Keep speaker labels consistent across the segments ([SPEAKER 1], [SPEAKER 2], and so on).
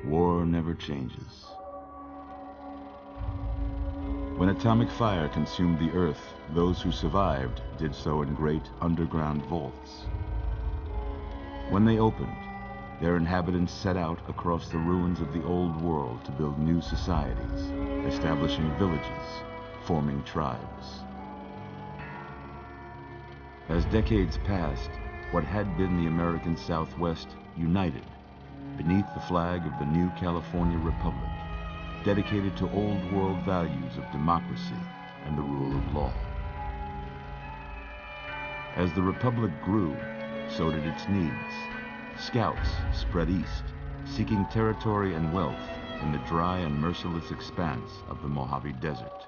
[SPEAKER 1] war never changes. When atomic fire consumed the Earth, those who survived did so in great underground vaults. When they opened, their inhabitants set out across the ruins of the old world to build new societies, establishing villages, forming tribes. As decades passed, what had been the American Southwest united beneath the flag of the new California Republic, dedicated to old world values of democracy and the rule of law. As the Republic grew, so did its needs. Scouts spread east, seeking territory and wealth in the dry and merciless expanse of the Mojave Desert.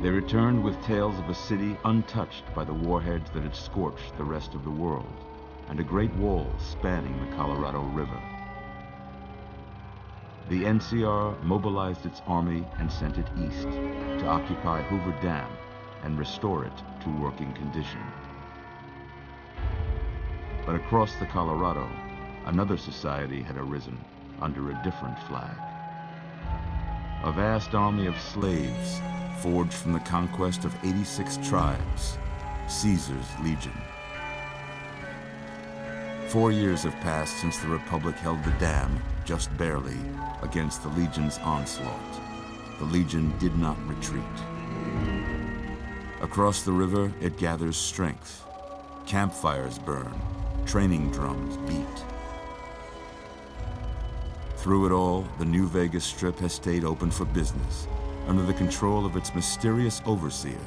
[SPEAKER 1] They returned with tales of a city untouched by the warheads that had scorched the rest of the world, and a great wall spanning the Colorado River. The NCR mobilized its army and sent it east to occupy Hoover Dam and restore it to working condition. But across the Colorado, another society had arisen under a different flag. A vast army of slaves forged from the conquest of 86 tribes, Caesar's Legion. 4 years have passed since the Republic held the dam, just barely, against the Legion's onslaught. The Legion did not retreat. Across the river, it gathers strength. Campfires burn, training drums beat. Through it all, the New Vegas Strip has stayed open for business, under the control of its mysterious overseer,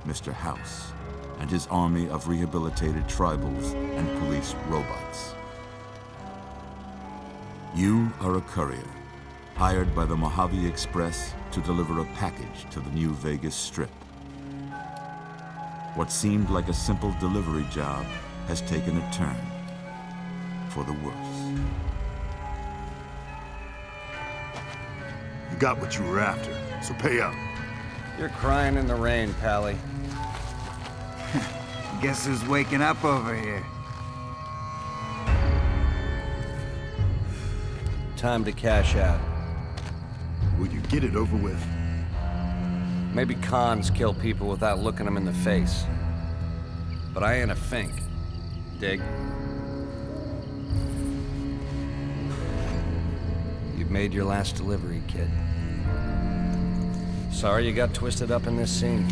[SPEAKER 1] Mr. House, and his army of rehabilitated tribals and police robots. You are a courier, hired by the Mojave Express to deliver a package to the New Vegas Strip. What seemed like a simple delivery job has taken a turn for the worse.
[SPEAKER 2] You got what you were after, so pay up.
[SPEAKER 3] You're crying in the rain, Pally.
[SPEAKER 4] Guess who's waking up over here?
[SPEAKER 3] Time to cash out.
[SPEAKER 2] Will you get it over with?
[SPEAKER 3] Maybe cons kill people without looking them in the face. But I ain't a fink. Dig? You've made your last delivery, kid. Sorry you got twisted up in this scene.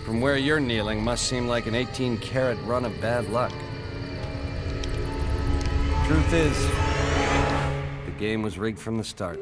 [SPEAKER 3] From where you're kneeling must seem like an 18-carat run of bad luck. Truth is, the game was rigged from the start.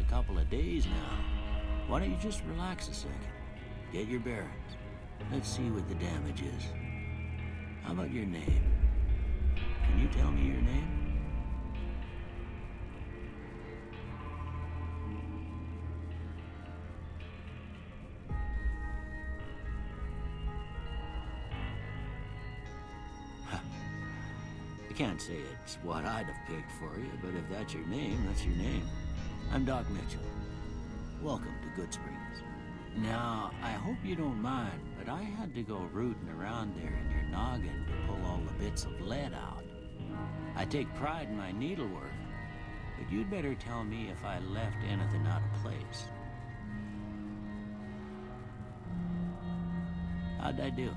[SPEAKER 5] Couple of days now. Why don't you just relax a second? Get your bearings. Let's see what the damage is. How about your name? Can you tell me your name? I can't say it's what I'd have picked for you, but if that's your name, that's your name. I'm Doc Mitchell. Welcome to Goodsprings. Now, I hope you don't mind, but I had to go rooting around there in your noggin to pull all the bits of lead out. I take pride in my needlework, but you'd better tell me if I left anything out of place. How'd I do?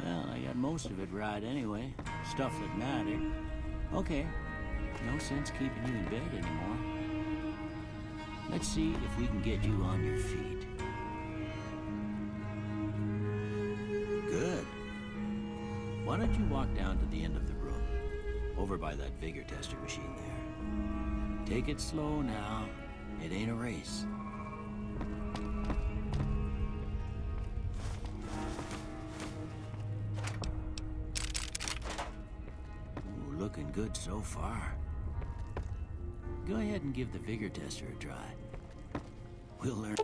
[SPEAKER 5] Well, I got most of it right anyway. Stuff that mattered. Okay. No sense keeping you in bed anymore. Let's see if we can get you on your feet. Good. Why don't you walk down to the end of the room, over by that vigor tester machine there. Take it slow now. It ain't a race. Ooh, looking good so far. Go ahead and give the vigor tester a try. We'll learn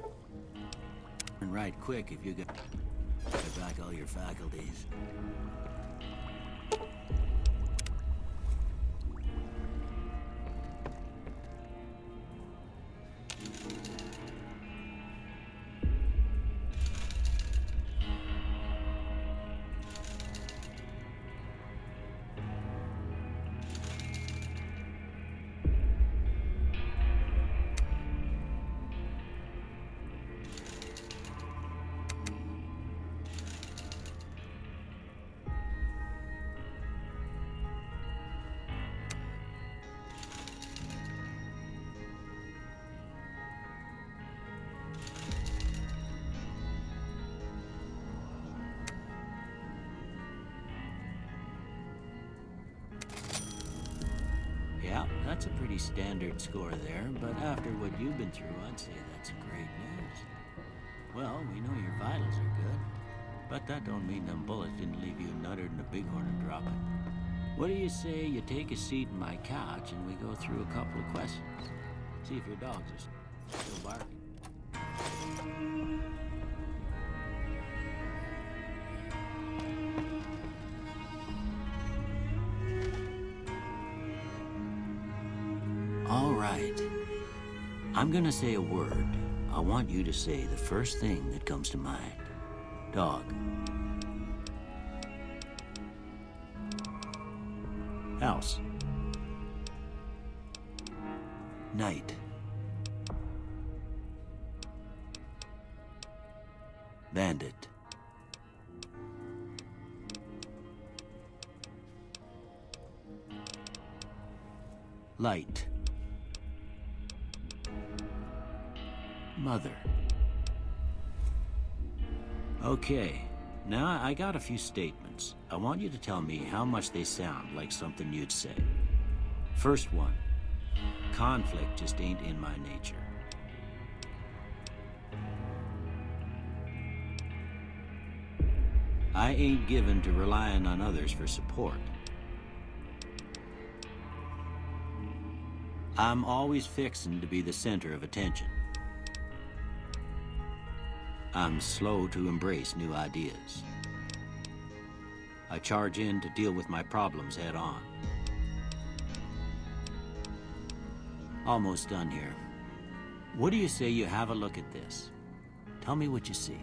[SPEAKER 5] right quick if you get back all your faculties. Yeah, that's a pretty standard score there, but after what you've been through, I'd say that's great news. Well, we know your vitals are good, but that don't mean them bullets didn't leave you nuttered and a bighorn are dropping. What do you say you take a seat in my couch and we go through a couple of questions? See if your dogs are still barking. All right. I'm gonna say a word. I want you to say the first thing that comes to mind. Dog. House. Night. Bandit. Light. Mother. Okay, now I got a few statements. I want you to tell me how much they sound like something you'd say. First one, conflict just ain't in my nature. I ain't given to relying on others for support. I'm always fixin' to be the center of attention. I'm slow to embrace new ideas. I charge in to deal with my problems head on. Almost done here. What do you say you have a look at this? Tell me what you see.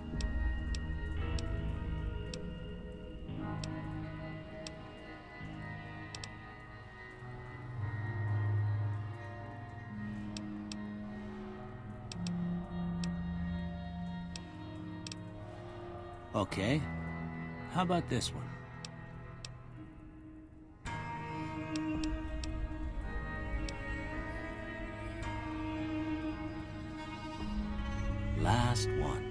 [SPEAKER 5] Okay. How about this one? Last one.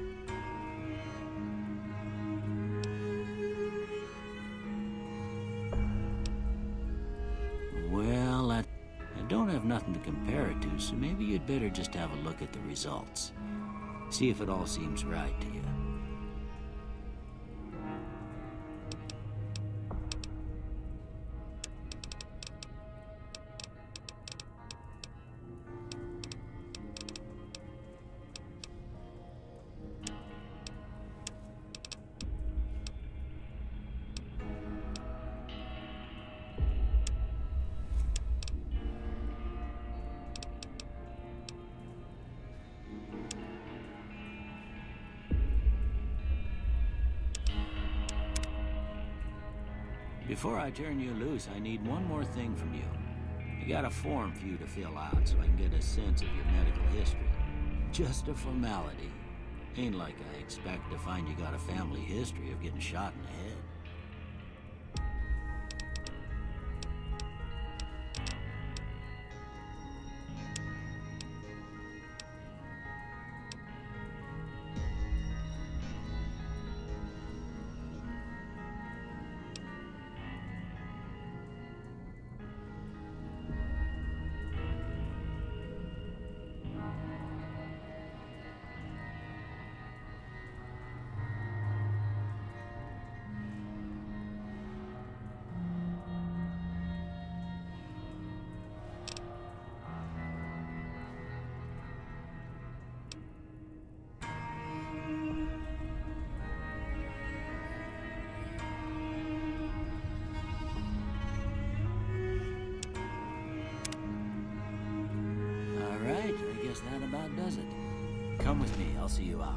[SPEAKER 5] Well, I don't have nothing to compare it to, so maybe you'd better just have a look at the results. See if it all seems right to you. Before I turn you loose, I need one more thing from you. I got a form for you to fill out so I can get a sense of your medical history. Just a formality. Ain't like I expect to find you got a family history of getting shot in the head. Alright, I guess that about does it. Come with me, I'll see you out.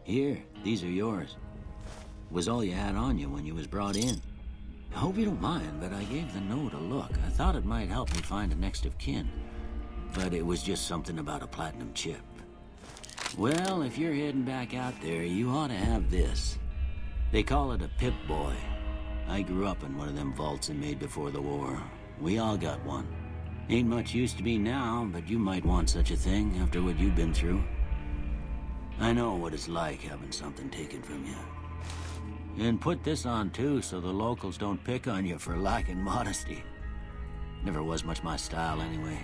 [SPEAKER 5] Here, these are yours. Was all you had on you when you was brought in. I hope you don't mind, but I gave the note a look. I thought it might help me find a next of kin. But it was just something about a platinum chip. Well, if you're heading back out there, you ought to have this. They call it a Pip-Boy. I grew up in one of them vaults they made before the war. We all got one. Ain't much use to me now, but you might want such a thing after what you've been through. I know what it's like having something taken from you. And put this on too, so the locals don't pick on you for lacking modesty. Never was much my style anyway.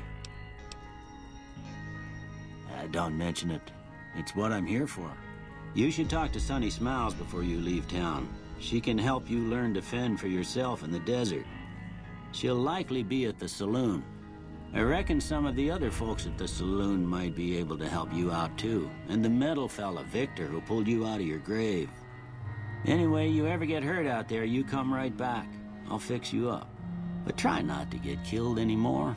[SPEAKER 5] Don't mention it. It's what I'm here for. You should talk to Sunny Smiles before you leave town. She can help you learn to fend for yourself in the desert. She'll likely be at the saloon. I reckon some of the other folks at the saloon might be able to help you out too. And the metal fella, Victor, who pulled you out of your grave. Anyway, you ever get hurt out there, you come right back. I'll fix you up. But try not to get killed anymore.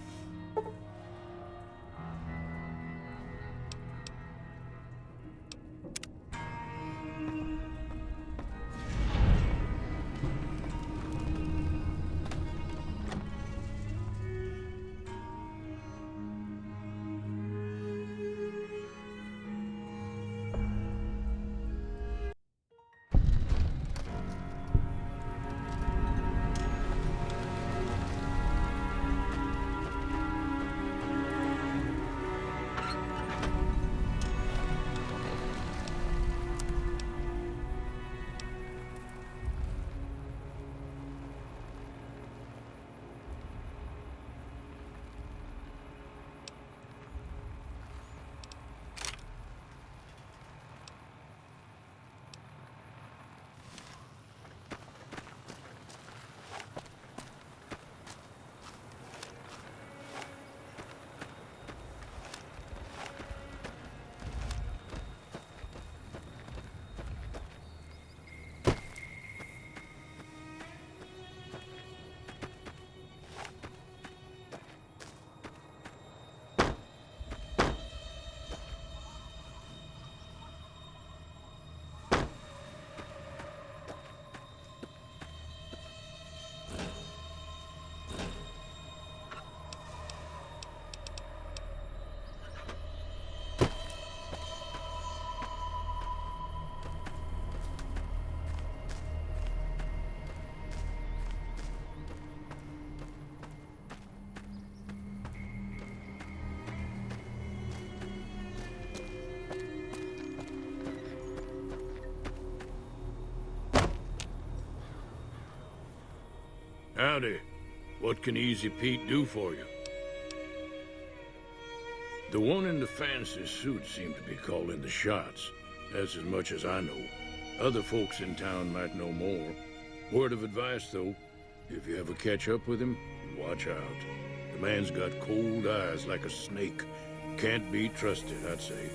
[SPEAKER 6] Howdy. What can Easy Pete do for you? The one in the fancy suit seemed to be calling the shots. That's as much as I know. Other folks in town might know more. Word of advice, though, if you ever catch up with him, watch out. The man's got cold eyes like a snake. Can't be trusted, I'd say.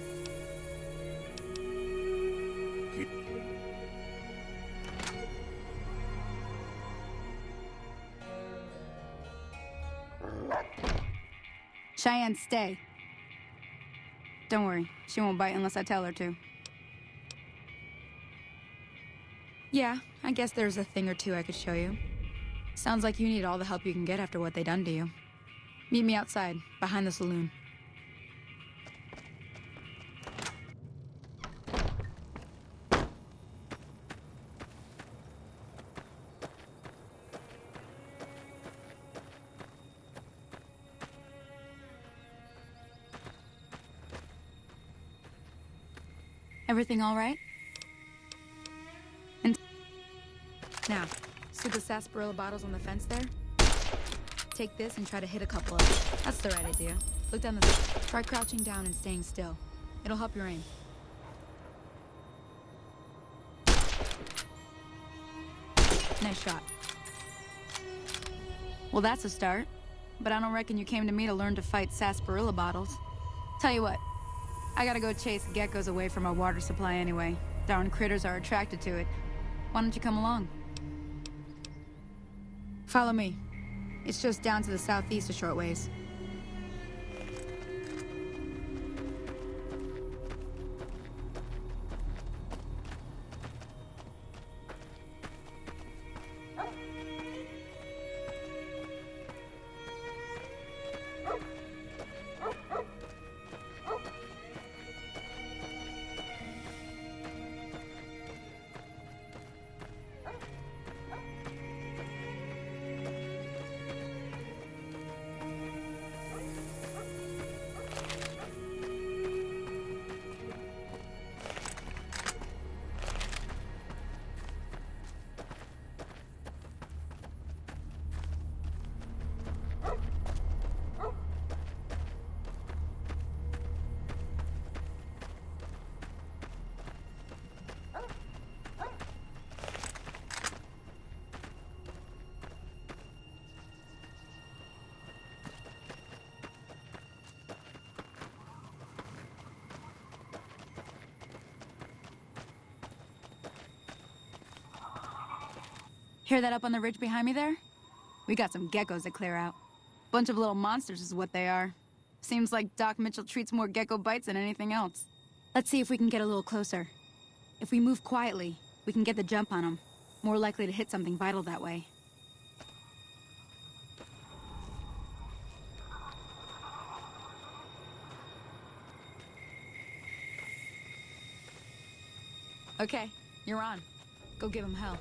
[SPEAKER 7] Cheyenne, stay. Don't worry, she won't bite unless I tell her to. Yeah, I guess there's a thing or two I could show you. Sounds like you need all the help you can get after what they done to you. Meet me outside, behind the saloon. Everything all right? And now, see the sarsaparilla bottles on the fence there? Take this and try to hit a couple of them. That's the right idea. Look down the... Try crouching down and staying still. It'll help your aim. Nice shot. Well, that's a start. But I don't reckon you came to me to learn to fight sarsaparilla bottles. Tell you what, I gotta go chase geckos away from our water supply anyway. Darn critters are attracted to it. Why don't you come along? Follow me. It's just down to the southeast a short ways. Hear that up on the ridge behind me there? We got some geckos to clear out. Bunch of little monsters is what they are. Seems like Doc Mitchell treats more gecko bites than anything else. Let's see if we can get a little closer. If we move quietly, we can get the jump on them. More likely to hit something vital that way. Okay, you're on. Go give him hell.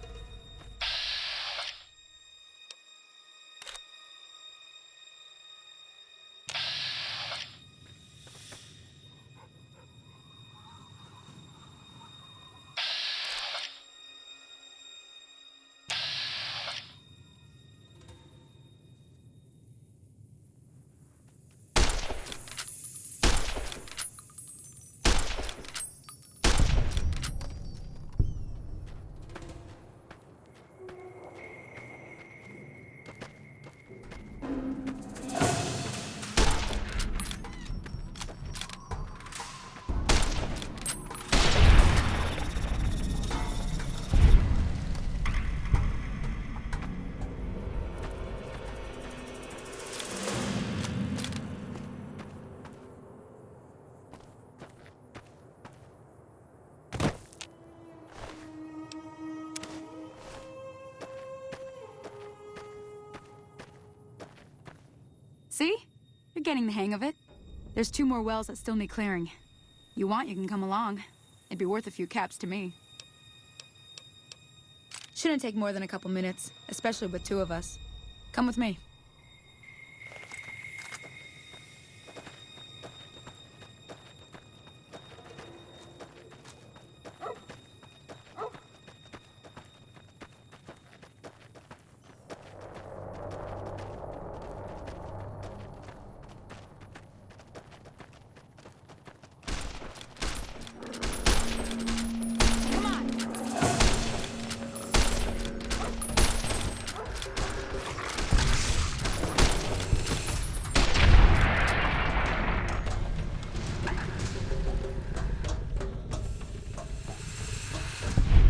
[SPEAKER 7] See? You're getting the hang of it. There's 2 more wells that still need clearing. You want, you can come along. It'd be worth a few caps to me. Shouldn't take more than a couple minutes, especially with 2 of us. Come with me.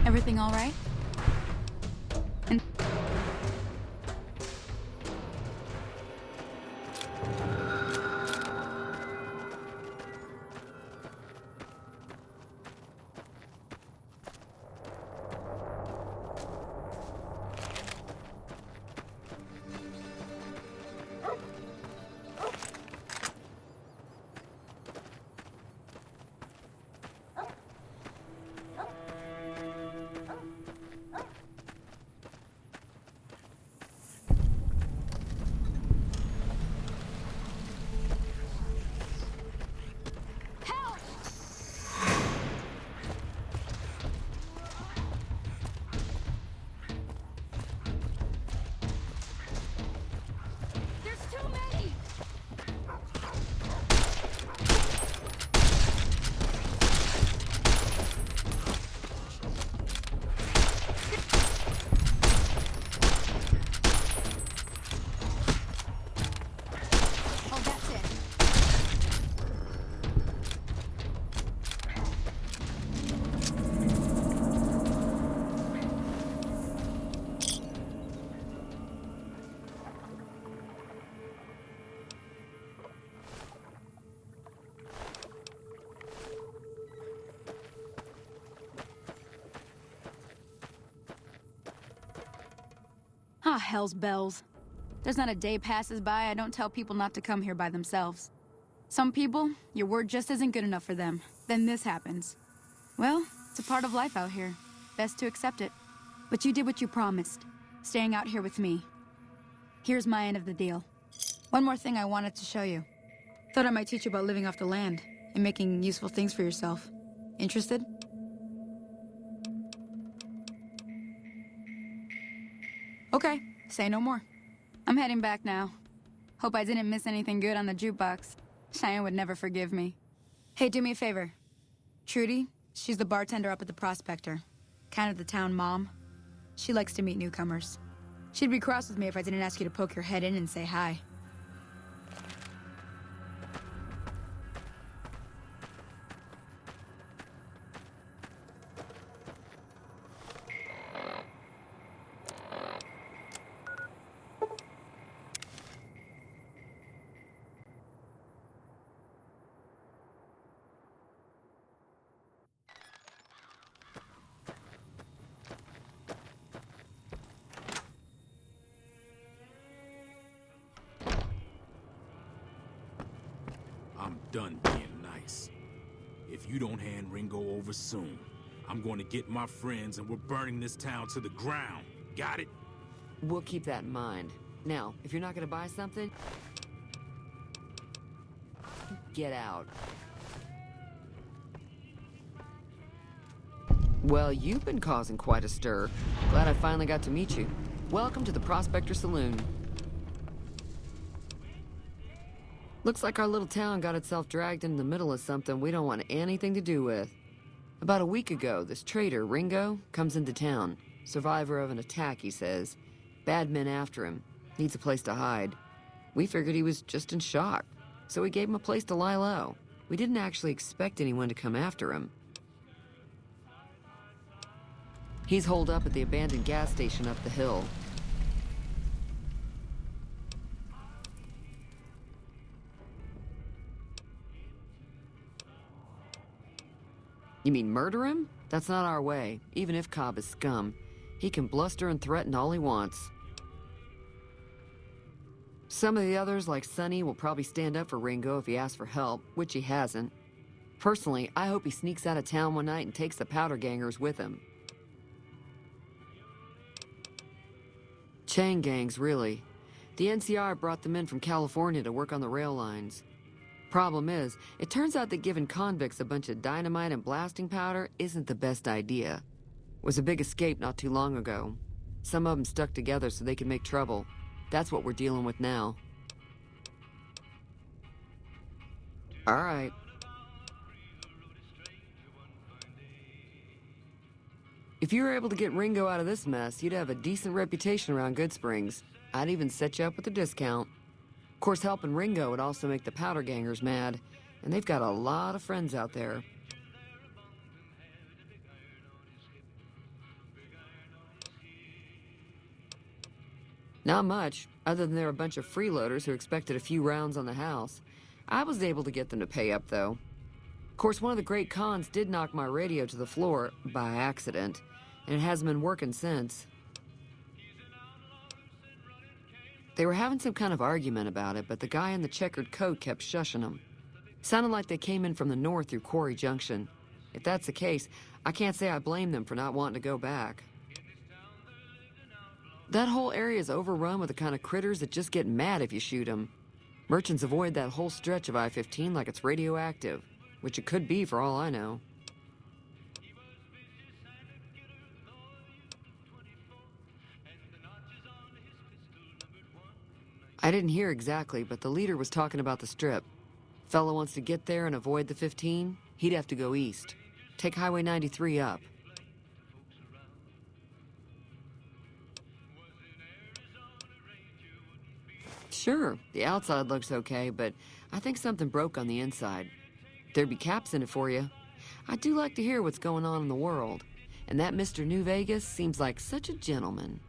[SPEAKER 7] Everything all right? And Ah, hell's bells. There's not a day passes by I don't tell people not to come here by themselves. Some people, your word just isn't good enough for them. Then this happens. Well, it's a part of life out here. Best to accept it. But you did what you promised, staying out here with me. Here's my end of the deal. One more thing I wanted to show you. Thought I might teach you about living off the land and making useful things for yourself. Interested? Okay, say no more. I'm heading back now. Hope I didn't miss anything good on the jukebox. Cheyenne would never forgive me. Hey, do me a favor. Trudy, she's the bartender up at the Prospector. Kind of the town mom. She likes to meet newcomers. She'd be cross with me if I didn't ask you to poke your head in and say hi.
[SPEAKER 8] I'm done being nice. If you don't hand Ringo over soon, I'm going to get my friends and we're burning this town to the ground. Got it?
[SPEAKER 9] We'll keep that in mind. Now, if you're not gonna buy something, get out. Well, you've been causing quite a stir. Glad I finally got to meet you. Welcome to the Prospector Saloon. Looks like our little town got itself dragged into the middle of something we don't want anything to do with. About a week ago, this traitor, Ringo, comes into town. Survivor of an attack, he says. Bad men after him. Needs a place to hide. We figured he was just in shock, so we gave him a place to lie low. We didn't actually expect anyone to come after him. He's holed up at the abandoned gas station up the hill. You mean murder him? That's not our way, even if Cobb is scum. He can bluster and threaten all he wants. Some of the others, like Sonny, will probably stand up for Ringo if he asks for help, which he hasn't. Personally, I hope he sneaks out of town one night and takes the powder gangers with him. Chain gangs, really. The NCR brought them in from California to work on the rail lines. Problem is, it turns out that giving convicts a bunch of dynamite and blasting powder isn't the best idea. Was a big escape not too long ago. Some of them stuck together so they could make trouble. That's what we're dealing with now. All right. If you were able to get Ringo out of this mess, you'd have a decent reputation around Goodsprings. I'd even set you up with a discount. Of course, helping Ringo would also make the powder gangers mad, and they've got a lot of friends out there. Not much, other than they're a bunch of freeloaders who expected a few rounds on the house. I was able to get them to pay up, though. Of course, one of the great cons did knock my radio to the floor, by accident, and it hasn't been working since. They were having some kind of argument about it, but the guy in the checkered coat kept shushing them. Sounded like they came in from the north through Quarry Junction. If that's the case, I can't say I blame them for not wanting to go back. That whole area is overrun with the kind of critters that just get mad if you shoot them. Merchants avoid that whole stretch of I-15 like it's radioactive, which it could be for all I know. I didn't hear exactly, but the leader was talking about the Strip. Fellow wants to get there and avoid the 15, he'd have to go east. Take Highway 93 up. Sure, the outside looks okay, but I think something broke on the inside. There'd be caps in it for you. I do like to hear what's going on in the world, and that Mr. New Vegas seems like such a gentleman.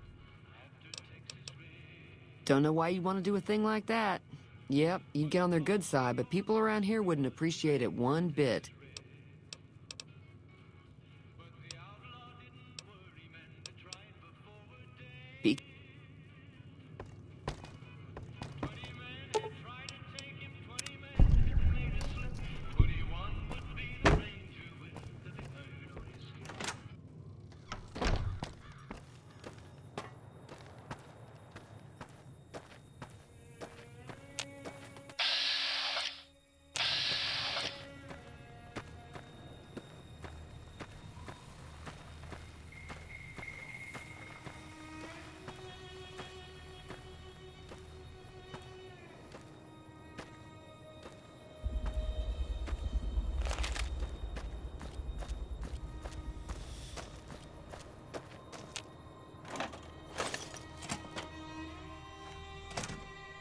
[SPEAKER 9] Don't know why you'd want to do a thing like that. Yep, you'd get on their good side, but people around here wouldn't appreciate it one bit.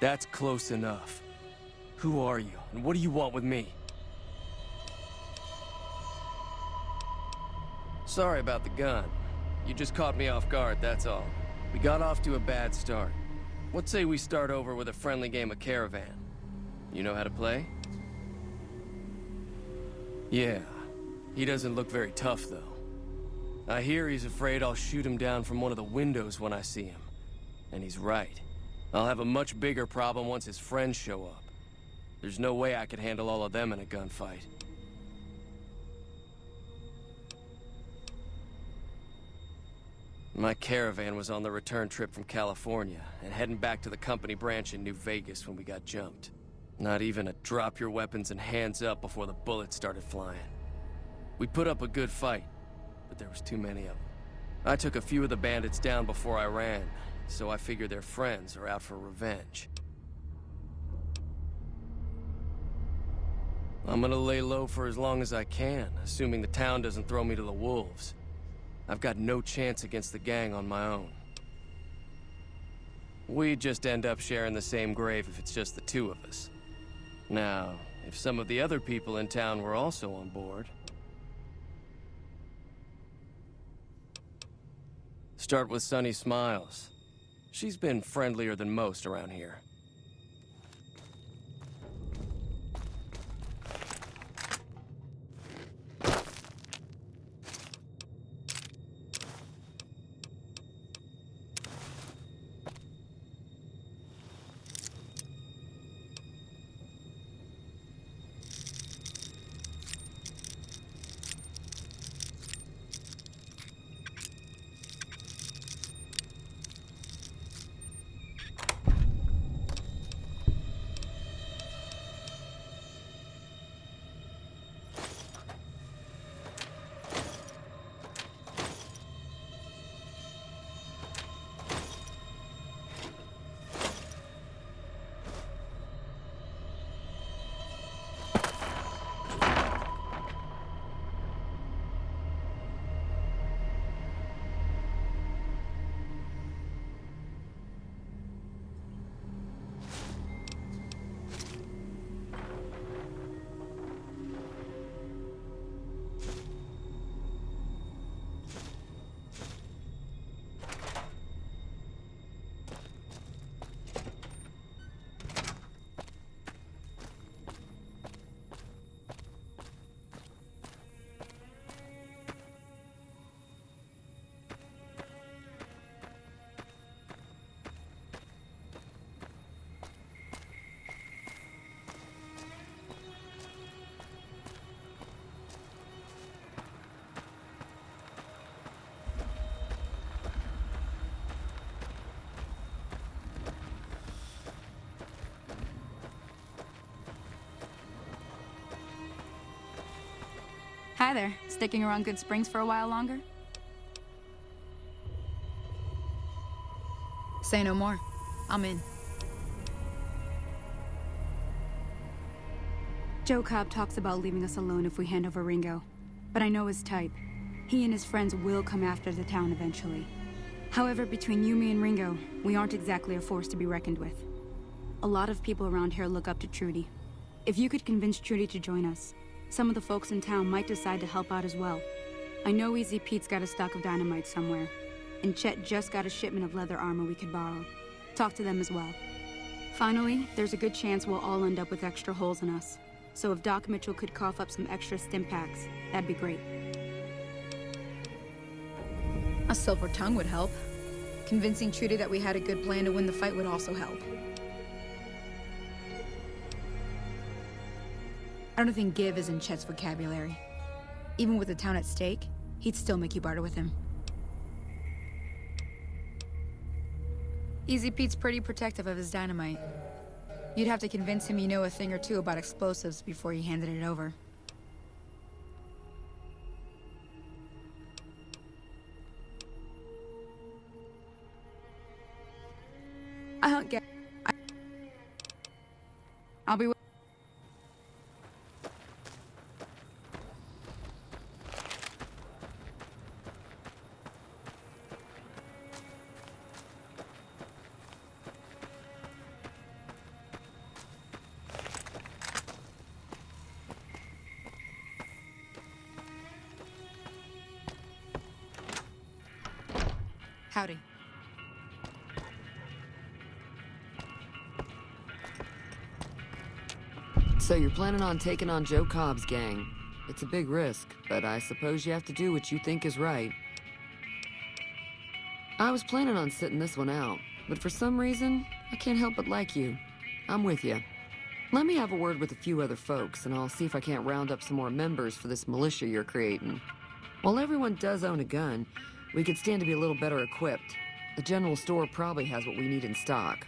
[SPEAKER 10] That's close enough. Who are you, and what do you want with me? Sorry about the gun. You just caught me off guard, that's all. We got off to a bad start. What say we start over with a friendly game of Caravan? You know how to play? Yeah. He doesn't look very tough, though. I hear he's afraid I'll shoot him down from one of the windows when I see him. And he's right. I'll have a much bigger problem once his friends show up. There's no way I could handle all of them in a gunfight. My Caravan was on the return trip from California, and heading back to the company branch in New Vegas when we got jumped. Not even a drop your weapons and hands up before the bullets started flying. We put up a good fight, but there was too many of them. I took a few of the bandits down before I ran, so I figure their friends are out for revenge. I'm gonna lay low for as long as I can, assuming the town doesn't throw me to the wolves. I've got no chance against the gang on my own. We'd just end up sharing the same grave if it's just the two of us. Now, if some of the other people in town were also on board... Start with Sunny Smiles. She's been friendlier than most around here.
[SPEAKER 7] Hi there. Sticking around Good Springs for a while longer? Say no more. I'm in. Joe Cobb talks about leaving us alone if we hand over Ringo. But I know his type. He and his friends will come after the town eventually. However, between you, me, and Ringo, we aren't exactly a force to be reckoned with. A lot of people around here look up to Trudy. If you could convince Trudy to join us, some of the folks in town might decide to help out as well. I know Easy Pete's got a stock of dynamite somewhere, and Chet just got a shipment of leather armor we could borrow. Talk to them as well. Finally, there's a good chance we'll all end up with extra holes in us. So if Doc Mitchell could cough up some extra stim packs, that'd be great. A silver tongue would help. Convincing Trudy that we had a good plan to win the fight would also help. I don't think give is in Chet's vocabulary. Even with the town at stake, he'd still make you barter with him. Easy Pete's pretty protective of his dynamite. You'd have to convince him you know a thing or two about explosives before you handed it over. I don't get... I'll be... Howdy.
[SPEAKER 9] So you're planning on taking on Joe Cobb's gang. It's a big risk, but I suppose you have to do what you think is right. I was planning on sitting this one out, but for some reason, I can't help but like you. I'm with you. Let me have a word with a few other folks, and I'll see if I can't round up some more members for this militia you're creating. While everyone does own a gun, we could stand to be a little better equipped. The general store probably has what we need in stock.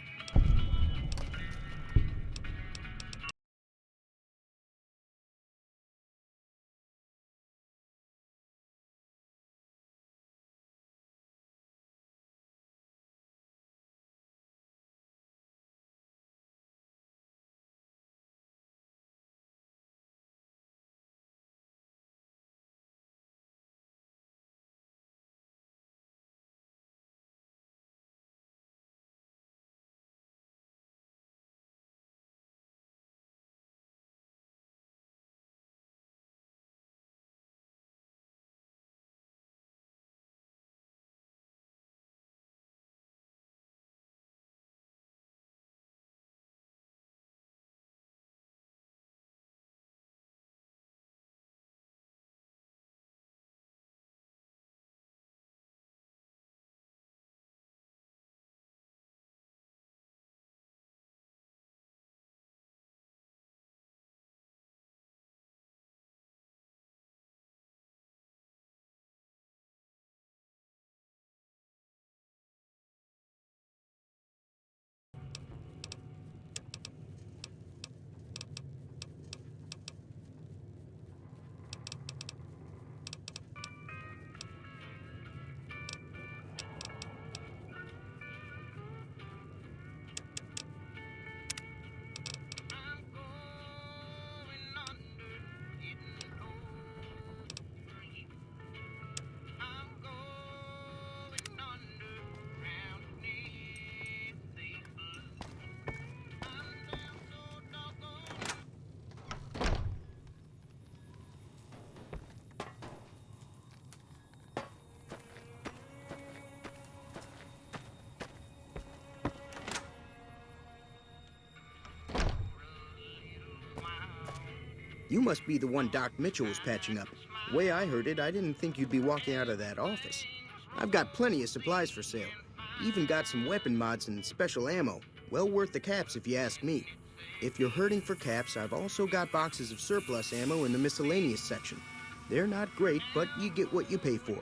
[SPEAKER 11] You must be the one Doc Mitchell was patching up. The way I heard it, I didn't think you'd be walking out of that office. I've got plenty of supplies for sale. Even got some weapon mods and special ammo. Well worth the caps if you ask me. If you're hurting for caps, I've also got boxes of surplus ammo in the miscellaneous section. They're not great, but you get what you pay for.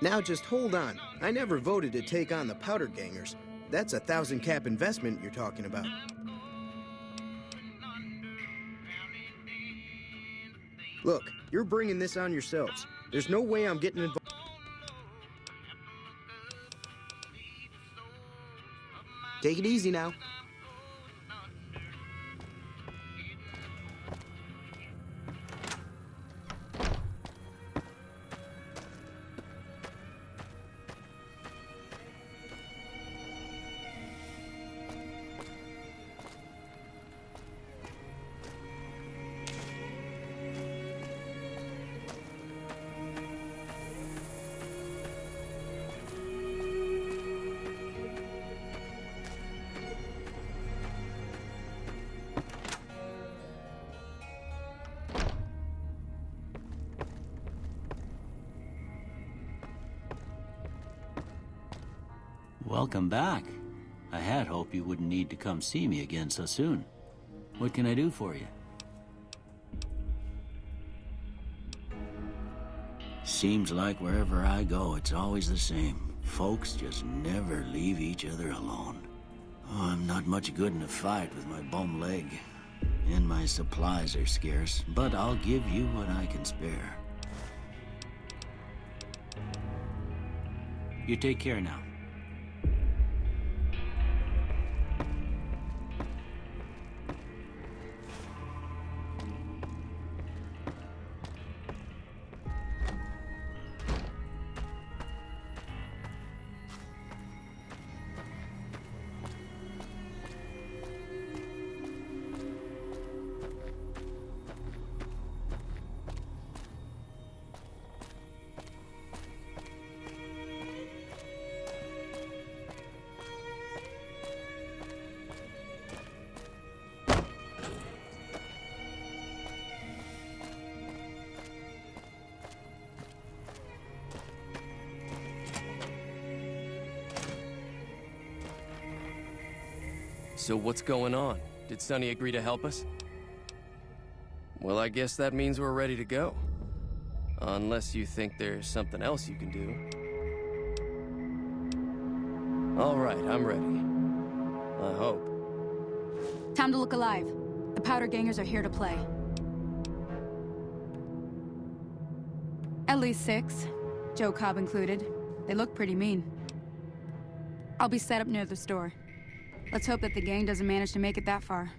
[SPEAKER 11] Now just hold on. I never voted to take on the Powder Gangers. That's a 1,000 cap investment you're talking about. Look, you're bringing this on yourselves. There's no way I'm getting involved. Take it easy now.
[SPEAKER 5] Welcome back. I had hoped you wouldn't need to come see me again so soon. What can I do for you? Seems like wherever I go, it's always the same. Folks just never leave each other alone. Oh, I'm not much good in a fight with my bum leg. And my supplies are scarce, but I'll give you what I can spare. You take care now.
[SPEAKER 10] So what's going on? Did Sonny agree to help us? Well, I guess that means we're ready to go. Unless you think there's something else you can do. All right, I'm ready. I hope.
[SPEAKER 7] Time to look alive. The Powder Gangers are here to play. At least 6, Joe Cobb included. They look pretty mean. I'll be set up near the store. Let's hope that the gang doesn't manage to make it that far.